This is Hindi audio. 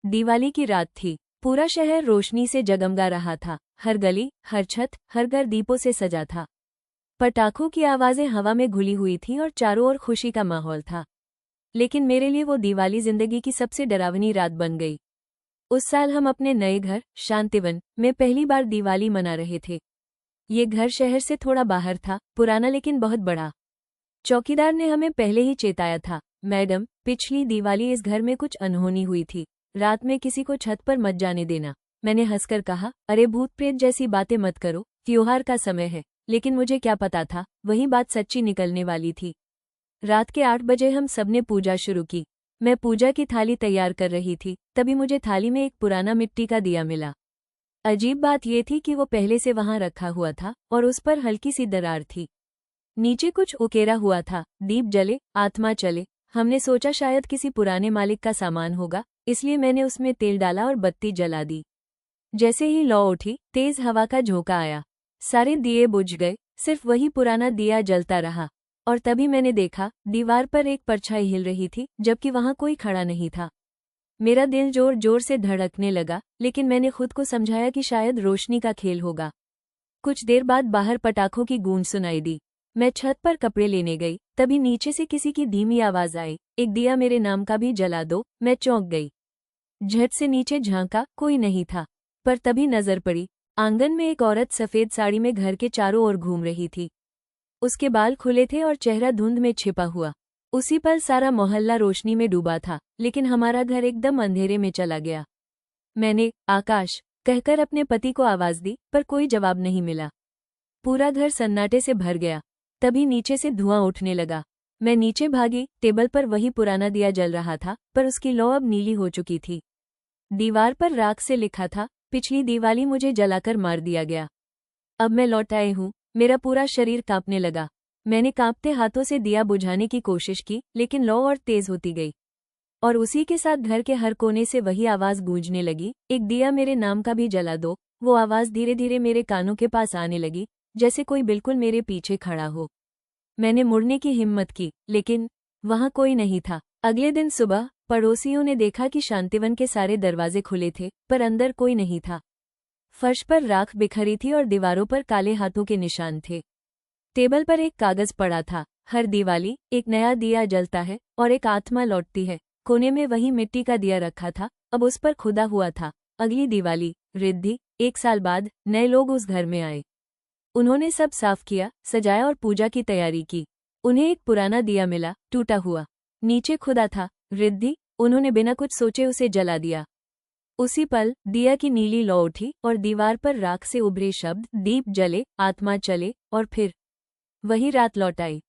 दिवाली की रात थी। पूरा शहर रोशनी से जगमगा रहा था। हर गली, हर छत, हर घर दीपों से सजा था। पटाखों की आवाजें हवा में घुली हुई थीं और चारों ओर खुशी का माहौल था। लेकिन मेरे लिए वो दिवाली जिंदगी की सबसे डरावनी रात बन गई। उस साल हम अपने नए घर शांतिवन में पहली बार दिवाली मना रहे थे। ये घर शहर से थोड़ा बाहर था, पुराना लेकिन बहुत बड़ा। चौकीदार ने हमें पहले ही चेताया था, मैडम, पिछली दिवाली इस घर में कुछ अनहोनी हुई थी। रात में किसी को छत पर मत जाने देना। मैंने हंसकर कहा, अरे भूत प्रेत जैसी बातें मत करो, त्योहार का समय है। लेकिन मुझे क्या पता था, वही बात सच्ची निकलने वाली थी। रात के 8 बजे हम सबने पूजा शुरू की। मैं पूजा की थाली तैयार कर रही थी, तभी मुझे थाली में एक पुराना मिट्टी का दिया मिला। अजीब बात यह थी कि वो पहले से वहां रखा हुआ था और उस पर हल्की सी दरार थी। नीचे कुछ उकेरा हुआ था, दीप जले, आत्मा चले। हमने सोचा शायद किसी पुराने मालिक का सामान होगा, इसलिए मैंने उसमें तेल डाला और बत्ती जला दी। जैसे ही लौ उठी, तेज हवा का झोंका आया। सारे दिए बुझ गए, सिर्फ वही पुराना दिया जलता रहा। और तभी मैंने देखा, दीवार पर एक परछाई हिल रही थी, जबकि वहां कोई खड़ा नहीं था। मेरा दिल जोर जोर से धड़कने लगा, लेकिन मैंने खुद को समझाया कि शायद रोशनी का खेल होगा। कुछ देर बाद बाहर पटाखों की गूंज सुनाई दी। मैं छत पर कपड़े लेने गई, तभी नीचे से किसी की धीमी आवाज आई, एक दिया मेरे नाम का भी जला दो। मैं चौंक गई। झट से नीचे झांका, कोई नहीं था। पर तभी नजर पड़ी, आंगन में एक औरत सफेद साड़ी में घर के चारों ओर घूम रही थी। उसके बाल खुले थे और चेहरा धुंध में छिपा हुआ। उसी पल सारा मोहल्ला रोशनी में डूबा था, लेकिन हमारा घर एकदम अंधेरे में चला गया। मैंने आकाश कहकर अपने पति को आवाज दी, पर कोई जवाब नहीं मिला। पूरा घर सन्नाटे से भर गया। तभी नीचे से धुआं उठने लगा। मैं नीचे भागी, टेबल पर वही पुराना दिया जल रहा था, पर उसकी लौ अब नीली हो चुकी थी। दीवार पर राख से लिखा था, पिछली दिवाली मुझे जलाकर मार दिया गया, अब मैं लौट आए हूँ। मेरा पूरा शरीर कांपने लगा। मैंने कांपते हाथों से दिया बुझाने की कोशिश की, लेकिन लौ और तेज होती गई। और उसी के साथ घर के हर कोने से वही आवाज गूंजने लगी, एक दिया मेरे नाम का भी जला दो। वो आवाज धीरे धीरे मेरे कानों के पास आने लगी, जैसे कोई बिल्कुल मेरे पीछे खड़ा हो। मैंने मुड़ने की हिम्मत की, लेकिन वहां कोई नहीं था। अगले दिन सुबह पड़ोसियों ने देखा कि शांतिवन के सारे दरवाजे खुले थे, पर अंदर कोई नहीं था। फर्श पर राख बिखरी थी और दीवारों पर काले हाथों के निशान थे। टेबल पर एक कागज पड़ा था, हर दिवाली एक नया दिया जलता है और एक आत्मा लौटती है। कोने में वही मिट्टी का दिया रखा था, अब उस पर खुदा हुआ था, अगली दिवाली रिद्धि। 1 साल बाद नए लोग उस घर में आए। उन्होंने सब साफ किया, सजाया और पूजा की तैयारी की। उन्हें एक पुराना दिया मिला, टूटा हुआ। नीचे खुदा था, रिद्धि। उन्होंने बिना कुछ सोचे उसे जला दिया। उसी पल दिया की नीली लौ उठी और दीवार पर राख से उभरे शब्द, दीप जले, आत्मा चले। और फिर वही रात लौट आई।